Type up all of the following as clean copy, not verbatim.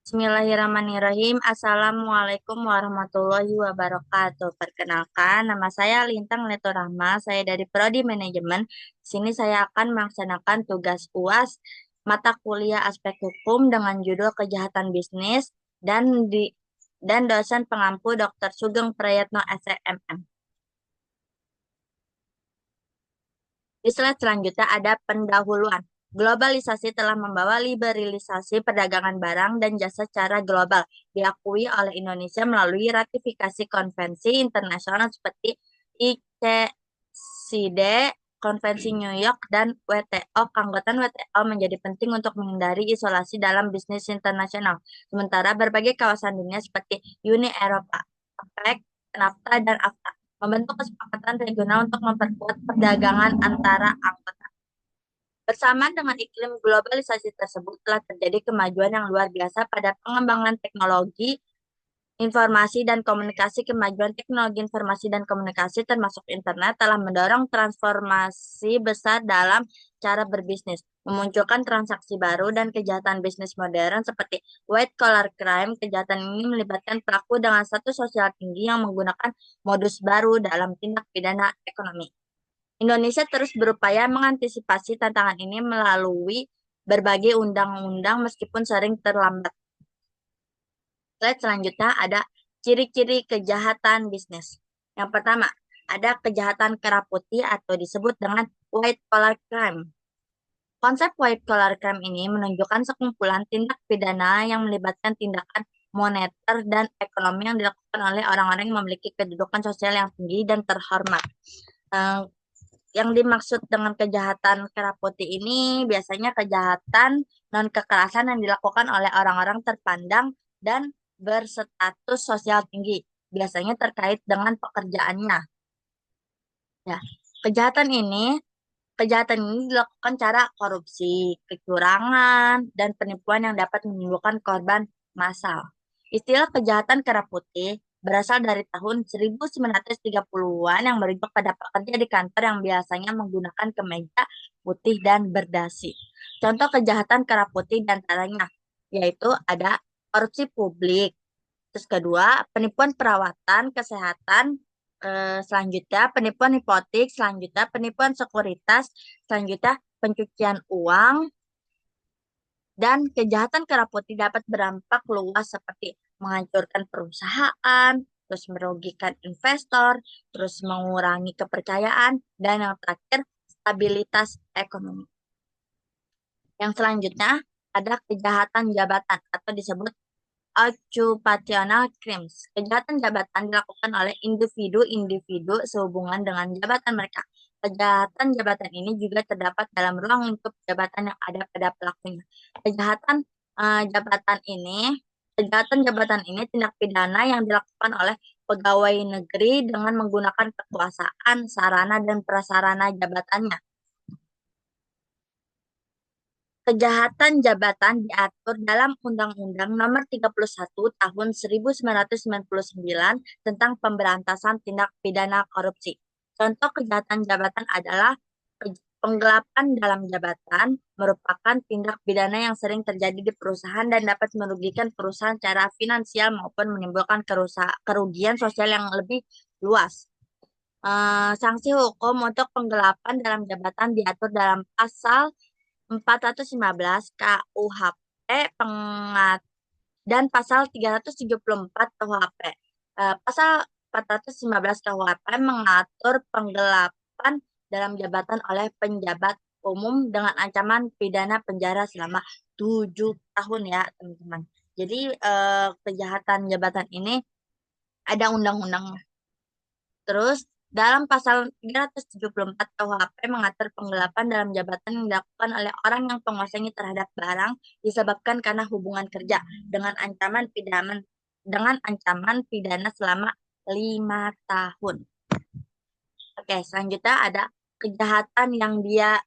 Bismillahirrahmanirrahim. Assalamualaikum warahmatullahi wabarakatuh. Perkenalkan, nama saya Lintang Leto Rahma. Saya dari Prodi Manajemen. Di sini saya akan melaksanakan tugas UAS mata kuliah aspek hukum dengan judul Kejahatan Bisnis dan dosen pengampu Dr. Sugeng Prayatno SMM. Di slide selanjutnya ada pendahuluan. Globalisasi telah membawa liberalisasi perdagangan barang dan jasa secara global, diakui oleh Indonesia melalui ratifikasi konvensi internasional seperti ICSID, Konvensi New York, dan WTO. Keanggotaan WTO menjadi penting untuk menghindari isolasi dalam bisnis internasional. Sementara berbagai kawasan dunia seperti Uni Eropa, APEC, NAFTA, dan AFTA membentuk kesepakatan regional untuk memperkuat perdagangan antara anggota. Bersama dengan iklim globalisasi tersebut telah terjadi kemajuan yang luar biasa pada pengembangan teknologi informasi dan komunikasi. Kemajuan teknologi informasi dan komunikasi termasuk internet telah mendorong transformasi besar dalam cara berbisnis, memunculkan transaksi baru dan kejahatan bisnis modern seperti white collar crime. Kejahatan ini melibatkan pelaku dengan status sosial tinggi yang menggunakan modus baru dalam tindak pidana ekonomi. Indonesia terus berupaya mengantisipasi tantangan ini melalui berbagai undang-undang meskipun sering terlambat. Slide selanjutnya ada ciri-ciri kejahatan bisnis. Yang pertama, ada kejahatan kera putih atau disebut dengan white collar crime. Konsep white collar crime ini menunjukkan sekumpulan tindak pidana yang melibatkan tindakan moneter dan ekonomi yang dilakukan oleh orang-orang yang memiliki kedudukan sosial yang tinggi dan terhormat. Yang dimaksud dengan kejahatan kera putih ini biasanya kejahatan non-kekerasan yang dilakukan oleh orang-orang terpandang dan berstatus sosial tinggi, biasanya terkait dengan pekerjaannya. Ya, kejahatan ini kejahatan ini dilakukan cara korupsi, kecurangan, dan penipuan yang dapat menimbulkan korban massal. Istilah kejahatan kera putih berasal dari tahun 1930-an yang merujuk pada pekerja di kantor yang biasanya menggunakan kemeja putih dan berdasi. Contoh kejahatan kera putih diantaranya yaitu ada korupsi publik, terus kedua penipuan perawatan kesehatan, selanjutnya penipuan hipotek, selanjutnya penipuan sekuritas, selanjutnya pencucian uang, dan kejahatan kera putih dapat berdampak luas seperti menghancurkan perusahaan, terus merugikan investor, terus mengurangi kepercayaan, dan yang terakhir stabilitas ekonomi. Yang selanjutnya ada kejahatan jabatan atau disebut occupational crimes. Kejahatan jabatan dilakukan oleh individu-individu sehubungan dengan jabatan mereka. Kejahatan jabatan ini juga terdapat dalam ruang lingkup jabatan yang ada pada pelakunya. Kejahatan jabatan ini, kejahatan jabatan ini tindak pidana yang dilakukan oleh pegawai negeri dengan menggunakan kekuasaan, sarana dan prasarana jabatannya. Kejahatan jabatan diatur dalam Undang-Undang Nomor 31 Tahun 1999 tentang Pemberantasan Tindak Pidana Korupsi. Contoh kejahatan jabatan adalah penggelapan dalam jabatan, merupakan tindak pidana yang sering terjadi di perusahaan dan dapat merugikan perusahaan secara finansial maupun menimbulkan kerugian sosial yang lebih luas. Sanksi hukum untuk penggelapan dalam jabatan diatur dalam pasal 415 KUHP dan pasal 374 KUHP. Pasal 415 KUHP mengatur penggelapan dalam jabatan oleh penjabat umum dengan ancaman pidana penjara selama 7 tahun ya teman-teman. Jadi kejahatan jabatan ini ada undang-undangnya. Terus dalam pasal 374 KUHP mengatur penggelapan dalam jabatan yang dilakukan oleh orang yang penguasanya terhadap barang disebabkan karena hubungan kerja dengan ancaman pidana selama 5 tahun. Oke, selanjutnya ada kejahatan yang dia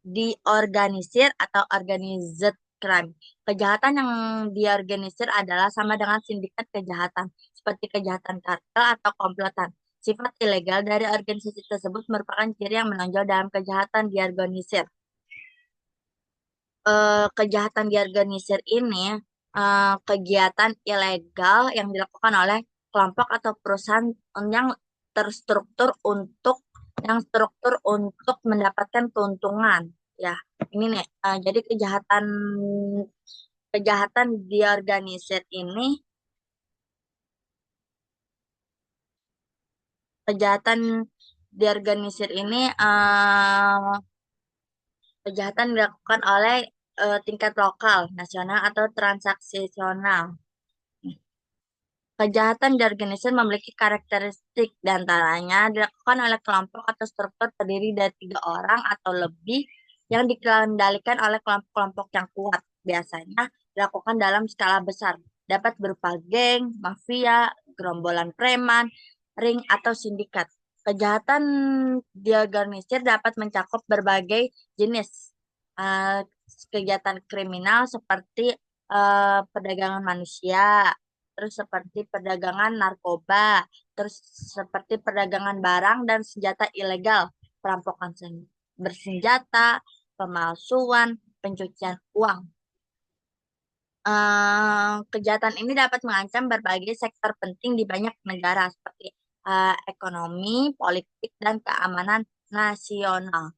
diorganisir atau organized crime. Kejahatan yang diorganisir adalah sama dengan sindikat kejahatan, seperti kejahatan kartel atau komplotan. Sifat ilegal dari organisasi tersebut merupakan ciri yang menonjol dalam kejahatan diorganisir. kejahatan diorganisir ini kegiatan ilegal yang dilakukan oleh kelompok atau perusahaan yang terstruktur untuk mendapatkan keuntungan. Ya, ini nih. Jadi kejahatan kejahatan diorganisir ini kejahatan diorganisir ini kejahatan dilakukan oleh tingkat lokal, nasional, atau transaksional. Kejahatan diorganisir memiliki karakteristik diantaranya dilakukan oleh kelompok atau struktur terdiri dari 3 orang atau lebih yang dikendalikan oleh kelompok-kelompok yang kuat. Biasanya dilakukan dalam skala besar, dapat berupa geng, mafia, gerombolan preman, ring, atau sindikat. Kejahatan diorganisir dapat mencakup berbagai jenis eh, kegiatan kriminal seperti perdagangan manusia, terus seperti perdagangan narkoba, terus seperti perdagangan barang dan senjata ilegal, perampokan bersenjata, pemalsuan, pencucian uang. Kejahatan ini dapat mengancam berbagai sektor penting di banyak negara seperti ekonomi, politik, dan keamanan nasional.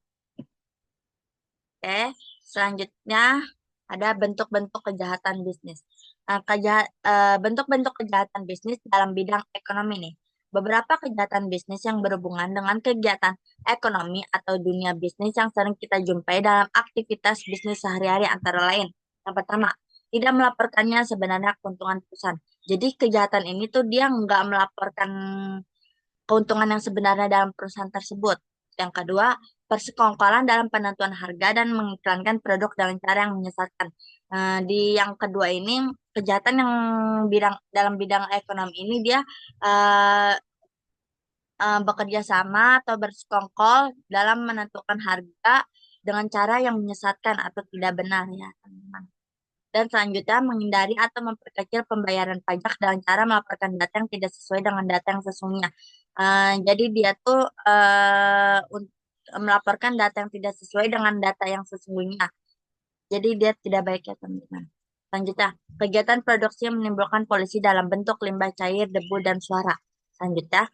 Oke, selanjutnya ada bentuk-bentuk kejahatan bisnis. Bentuk-bentuk kejahatan bisnis dalam bidang ekonomi nih. Beberapa kejahatan bisnis yang berhubungan dengan kegiatan ekonomi atau dunia bisnis yang sering kita jumpai dalam aktivitas bisnis sehari-hari antara lain. Yang pertama, tidak melaporkannya sebenarnya keuntungan perusahaan. Jadi kejahatan ini tuh dia nggak melaporkan keuntungan yang sebenarnya dalam perusahaan tersebut. Yang kedua, persekongkolan dalam penentuan harga dan mengiklankan produk dengan cara yang menyesatkan. Di yang kedua ini, kejahatan yang dalam bidang ekonomi ini dia eh, bekerja sama atau bersekongkol dalam menentukan harga dengan cara yang menyesatkan atau tidak benar ya, teman-teman. Dan selanjutnya menghindari atau memperkecil pembayaran pajak dengan cara melaporkan data yang tidak sesuai dengan data yang sesungguhnya. Jadi dia tuh melaporkan data yang tidak sesuai dengan data yang sesungguhnya. Jadi dia tidak baik ya teman-teman. Selanjutnya, kegiatan produksi yang menimbulkan polusi dalam bentuk limbah cair, debu, dan suara. Selanjutnya,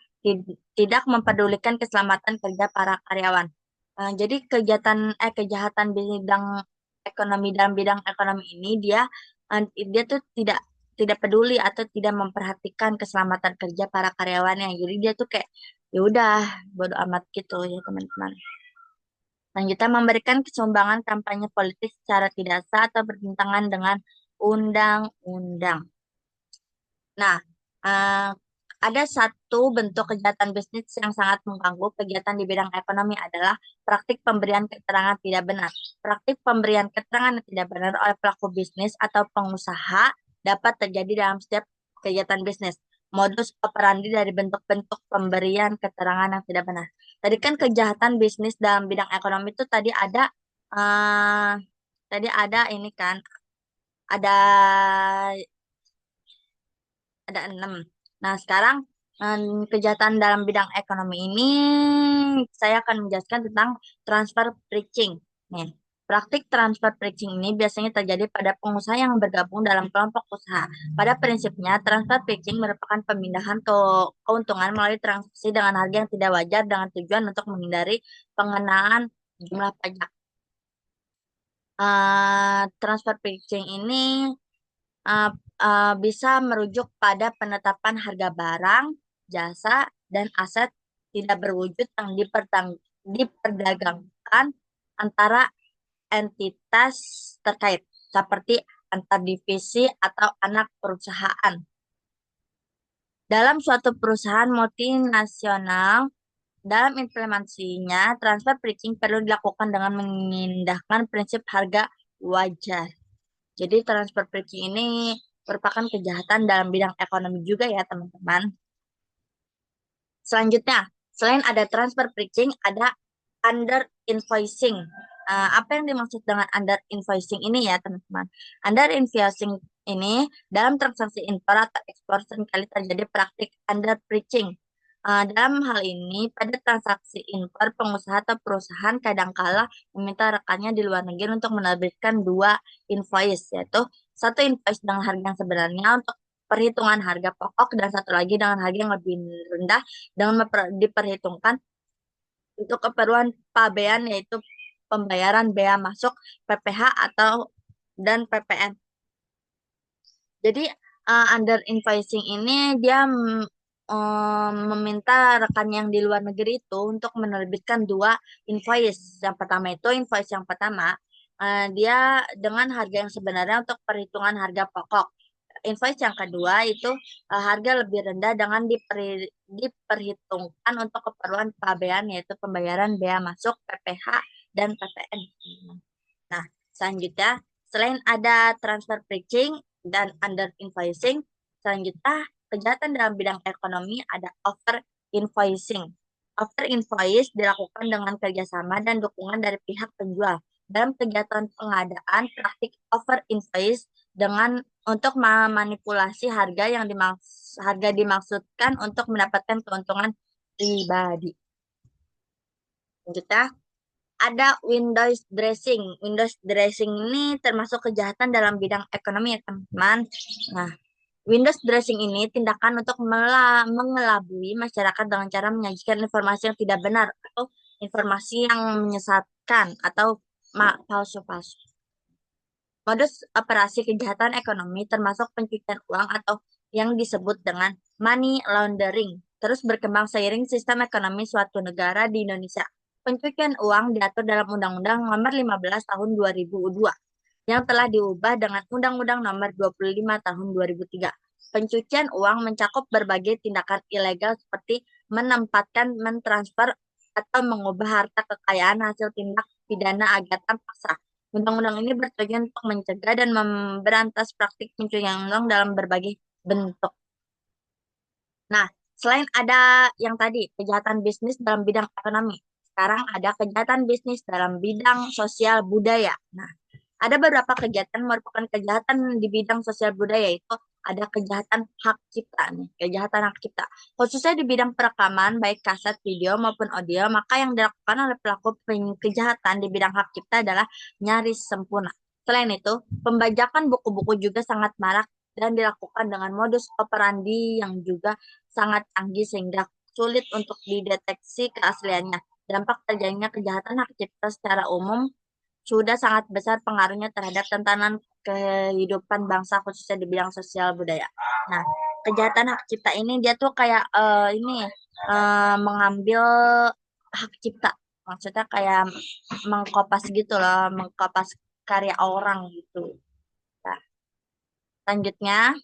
tidak mempedulikan keselamatan kerja para karyawan. Jadi kejahatan bidang ekonomi dalam bidang ekonomi ini dia tuh tidak peduli atau tidak memperhatikan keselamatan kerja para karyawannya. Jadi dia tuh kayak ya udah bodo amat gitu ya teman-teman. Selanjutnya memberikan kesumbangan kampanye politik secara tidak sah atau bertentangan dengan undang-undang. Nah, eh, ada satu bentuk kejahatan bisnis yang sangat mengganggu kegiatan di bidang ekonomi adalah praktik pemberian keterangan tidak benar. Praktik pemberian keterangan yang tidak benar oleh pelaku bisnis atau pengusaha dapat terjadi dalam setiap kegiatan bisnis. Modus operandi dari bentuk-bentuk pemberian keterangan yang tidak benar. Tadi kan kejahatan bisnis dalam bidang ekonomi itu eh, tadi ada ini kan, ada 6. Nah, sekarang kejahatan dalam bidang ekonomi ini saya akan menjelaskan tentang transfer pricing. Nih, praktik transfer pricing ini biasanya terjadi pada pengusaha yang bergabung dalam kelompok usaha. Pada prinsipnya, transfer pricing merupakan pemindahan keuntungan melalui transaksi dengan harga yang tidak wajar dengan tujuan untuk menghindari pengenaan jumlah pajak. Transfer pricing ini uh, bisa merujuk pada penetapan harga barang, jasa, dan aset tidak berwujud yang diperdagangkan antara entitas terkait, seperti antar divisi atau anak perusahaan. Dalam suatu perusahaan multinasional, dalam implementasinya, transfer pricing perlu dilakukan dengan mengindahkan prinsip harga wajar. Jadi transfer pricing ini merupakan kejahatan dalam bidang ekonomi juga ya teman-teman. Selanjutnya, selain ada transfer pricing, ada under invoicing. Apa yang dimaksud dengan under invoicing ini ya teman-teman? Under invoicing ini dalam transaksi impor atau ekspor seringkali terjadi praktik under pricing. Dalam hal ini, pada transaksi impor, pengusaha atau perusahaan kadangkala meminta rekannya di luar negeri untuk menerbitkan dua invoice, yaitu satu invoice dengan harga yang sebenarnya untuk perhitungan harga pokok dan satu lagi dengan harga yang lebih rendah dengan diperhitungkan untuk keperluan pabean yaitu pembayaran bea masuk, PPh atau dan PPN. Jadi under invoicing ini dia meminta rekan yang di luar negeri itu untuk menerbitkan dua invoice. Yang pertama itu invoice yang pertama dia dengan harga yang sebenarnya untuk perhitungan harga pokok. Invoice yang kedua itu harga lebih rendah dengan diperhitungkan untuk keperluan pabean yaitu pembayaran bea masuk, PPh dan PPN. Nah, selanjutnya selain ada transfer pricing dan under invoicing, selanjutnya kejahatan dalam bidang ekonomi ada over invoicing. Over invoice dilakukan dengan kerjasama dan dukungan dari pihak penjual. Dalam kegiatan pengadaan, praktik over invoice dengan untuk memanipulasi harga dimaksudkan untuk mendapatkan keuntungan pribadi. Selanjutnya, ada windows dressing. Windows dressing ini termasuk kejahatan dalam bidang ekonomi ya teman-teman. Nah, windows dressing ini tindakan untuk mengelabui masyarakat dengan cara menyajikan informasi yang tidak benar atau informasi yang menyesatkan atau palsu-palsu. Modus operasi kejahatan ekonomi termasuk pencucian uang atau yang disebut dengan money laundering terus berkembang seiring sistem ekonomi suatu negara di Indonesia. Pencucian uang diatur dalam Undang-Undang Nomor 15 Tahun 2002 yang telah diubah dengan Undang-Undang Nomor 25 Tahun 2003. Pencucian uang mencakup berbagai tindakan ilegal seperti menempatkan, mentransfer, atau mengubah harta kekayaan hasil tindak pidana agatan paksa. Undang-undang ini bertujuan untuk mencegah dan memberantas praktik pencucian uang dalam berbagai bentuk. Nah, selain ada yang tadi, kejahatan bisnis dalam bidang ekonomi, sekarang ada kejahatan bisnis dalam bidang sosial budaya. Nah, ada beberapa kegiatan merupakan kejahatan di bidang sosial budaya itu ada kejahatan hak cipta nih, kejahatan hak cipta. Khususnya di bidang perekaman baik kaset video maupun audio, maka yang dilakukan oleh pelaku kejahatan di bidang hak cipta adalah nyaris sempurna. Selain itu, pembajakan buku-buku juga sangat marak dan dilakukan dengan modus operandi yang juga sangat canggih sehingga sulit untuk dideteksi keasliannya. Dampak terjadinya kejahatan hak cipta secara umum sudah sangat besar pengaruhnya terhadap tatanan kehidupan bangsa khususnya di bidang sosial budaya. Nah, kejahatan hak cipta ini dia tuh kayak mengambil hak cipta. Maksudnya kayak mengkopas gitu loh, mengkopas karya orang gitu. Nah, selanjutnya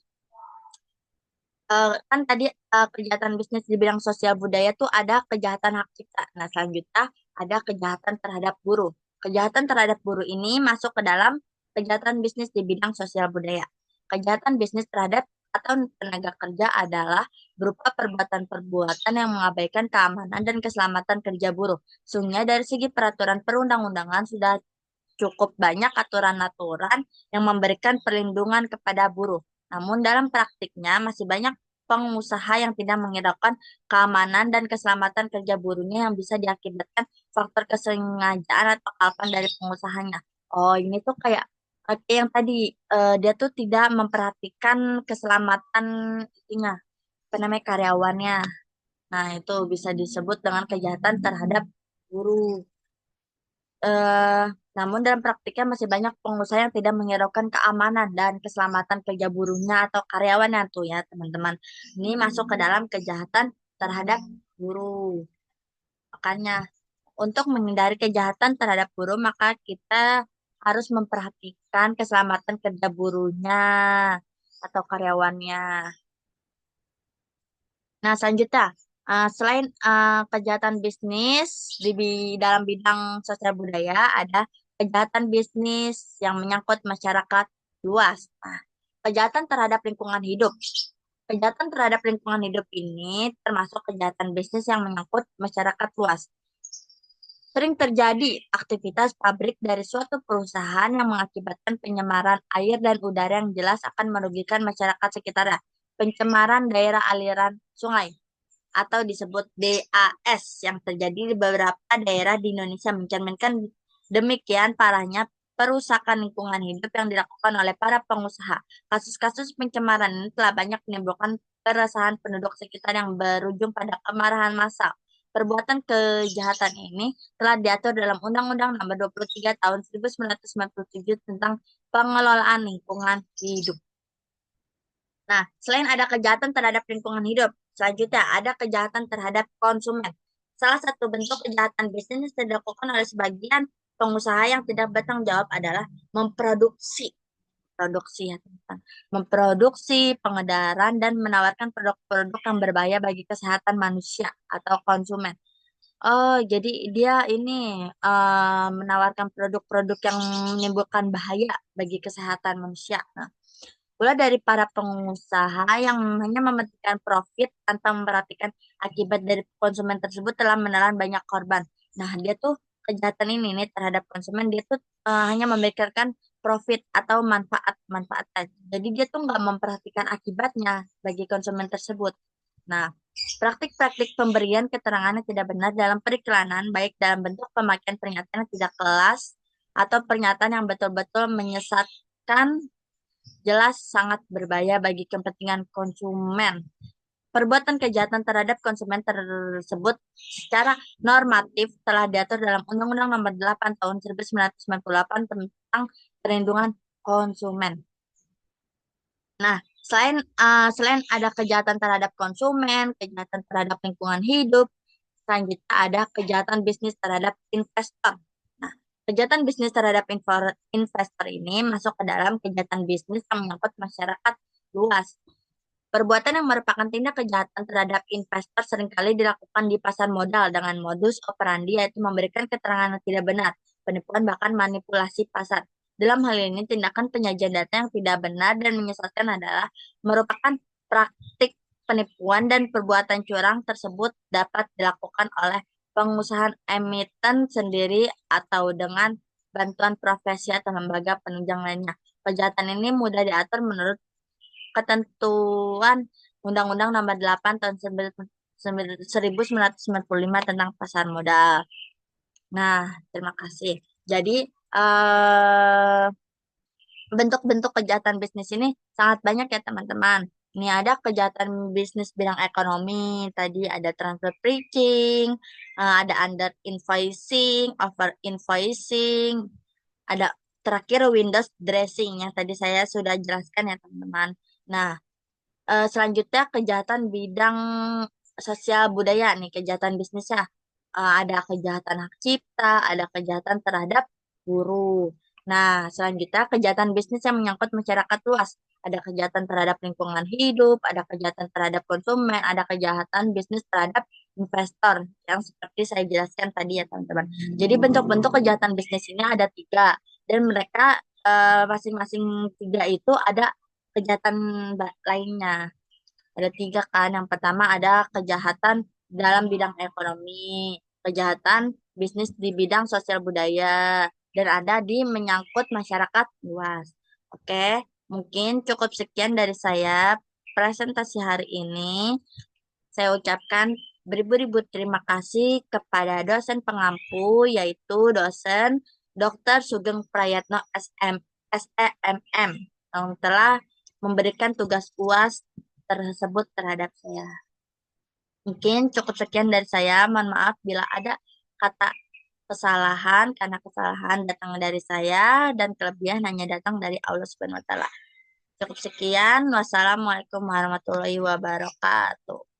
kan tadi kejahatan bisnis di bidang sosial budaya tuh ada kejahatan hak cipta. Nah, selanjutnya ada kejahatan terhadap buruh. Kejahatan terhadap buruh ini masuk ke dalam kejahatan bisnis di bidang sosial budaya. Kejahatan bisnis terhadap atau tenaga kerja adalah berupa perbuatan-perbuatan yang mengabaikan keamanan dan keselamatan kerja buruh. Sungguhnya dari segi peraturan perundang-undangan sudah cukup banyak aturan-aturan yang memberikan perlindungan kepada buruh. Namun dalam praktiknya masih banyak pengusaha yang tidak menghiraukan keamanan dan keselamatan kerja buruhnya yang bisa diakibatkan faktor kesengajaan atau kelalaian dari pengusahanya. Oh, ini tuh kayak yang tadi dia tuh tidak memperhatikan keselamatan ininya, apa namanya karyawannya. Nah, itu bisa disebut dengan kejahatan terhadap buruh. Eh, Namun dalam praktiknya masih banyak pengusaha yang tidak menghiraukan keamanan dan keselamatan kerja buruhnya atau karyawannya tuh ya teman-teman. Ini masuk ke dalam kejahatan terhadap buruh. Makanya untuk menghindari kejahatan terhadap buruh maka kita harus memperhatikan keselamatan kerja buruhnya atau karyawannya. Nah, selanjutnya, selain kejahatan bisnis dalam bidang sosial budaya, ada kejahatan bisnis yang menyangkut masyarakat luas. Nah, kejahatan terhadap lingkungan hidup. Kejahatan terhadap lingkungan hidup ini termasuk kejahatan bisnis yang menyangkut masyarakat luas. Sering terjadi aktivitas pabrik dari suatu perusahaan yang mengakibatkan pencemaran air dan udara yang jelas akan merugikan masyarakat sekitarnya. Pencemaran daerah aliran sungai. atau disebut DAS yang terjadi di beberapa daerah di Indonesia, mencerminkan demikian parahnya perusakan lingkungan hidup yang dilakukan oleh para pengusaha. Kasus-kasus pencemaran ini telah banyak menimbulkan keresahan penduduk sekitar yang berujung pada kemarahan massal. Perbuatan kejahatan ini telah diatur dalam Undang-Undang Nomor 23 Tahun 1997 tentang Pengelolaan Lingkungan Hidup. Nah, selain ada kejahatan terhadap lingkungan hidup, selanjutnya ada kejahatan terhadap konsumen. Salah satu bentuk kejahatan bisnis yang dilakukan oleh sebagian pengusaha yang tidak bertanggung jawab adalah memproduksi ya teman-teman. Memproduksi, pengedaran, dan menawarkan produk-produk yang berbahaya bagi kesehatan manusia atau konsumen. Oh, jadi dia ini menawarkan produk-produk yang menimbulkan bahaya bagi kesehatan manusia. Nah, pula dari para pengusaha yang hanya mementingkan profit tanpa memperhatikan akibat dari konsumen tersebut telah menelan banyak korban. Nah, dia tuh kejahatan ini nih terhadap konsumen dia tuh hanya memikirkan profit atau manfaat aja. Jadi dia tuh nggak memperhatikan akibatnya bagi konsumen tersebut. Nah, praktik-praktik pemberian keterangan yang tidak benar dalam periklanan, baik dalam bentuk pemakaian pernyataan yang tidak kelas atau pernyataan yang betul-betul menyesatkan, jelas sangat berbahaya bagi kepentingan konsumen. Perbuatan kejahatan terhadap konsumen tersebut secara normatif telah diatur dalam Undang-Undang Nomor 8 Tahun 1998 tentang Perlindungan Konsumen. Nah, selain ada kejahatan terhadap konsumen, kejahatan terhadap lingkungan hidup, selanjutnya ada kejahatan bisnis terhadap investor. Nah, kejahatan bisnis terhadap investor ini masuk ke dalam kejahatan bisnis yang menyangkut masyarakat luas. Perbuatan yang merupakan tindak kejahatan terhadap investor seringkali dilakukan di pasar modal dengan modus operandi yaitu memberikan keterangan yang tidak benar, penipuan bahkan manipulasi pasar. Dalam hal ini, tindakan penyajian data yang tidak benar dan menyesatkan adalah merupakan praktik penipuan dan perbuatan curang tersebut dapat dilakukan oleh pengusaha emiten sendiri atau dengan bantuan profesi atau lembaga penunjang lainnya. Kejahatan ini mudah diatur menurut ketentuan Undang-Undang Nomor 8 Tahun 1995 tentang pasar modal. Nah, terima kasih. Jadi, eh, bentuk-bentuk kejahatan bisnis ini sangat banyak ya teman-teman. Ini ada kejahatan bisnis bidang ekonomi, tadi ada transfer pricing, ada under invoicing, over invoicing, ada terakhir Windows dressing yang tadi saya sudah jelaskan ya teman-teman. Nah, selanjutnya kejahatan bidang sosial budaya nih, kejahatan bisnisnya. Ada kejahatan hak cipta, ada kejahatan terhadap buruh. Nah, selanjutnya kejahatan bisnis yang menyangkut masyarakat luas. Ada kejahatan terhadap lingkungan hidup, ada kejahatan terhadap konsumen, ada kejahatan bisnis terhadap investor yang seperti saya jelaskan tadi ya teman-teman. Jadi bentuk-bentuk kejahatan bisnis ini ada tiga dan mereka masing-masing tiga itu ada kejahatan lainnya. Ada tiga kan. Yang pertama ada kejahatan dalam bidang ekonomi, kejahatan bisnis di bidang sosial budaya, dan ada di menyangkut masyarakat luas. Oke, mungkin cukup sekian dari saya presentasi hari ini. Saya ucapkan beribu-ribu terima kasih kepada dosen pengampu, yaitu dosen Dr. Sugeng Prayatno SEMM yang telah memberikan tugas UAS tersebut terhadap saya. Mungkin cukup sekian dari saya. Mohon maaf bila ada kata kesalahan, karena kesalahan datang dari saya dan kelebihan hanya datang dari Allah Subhanahu wa taala. Cukup sekian. Wassalamualaikum warahmatullahi wabarakatuh.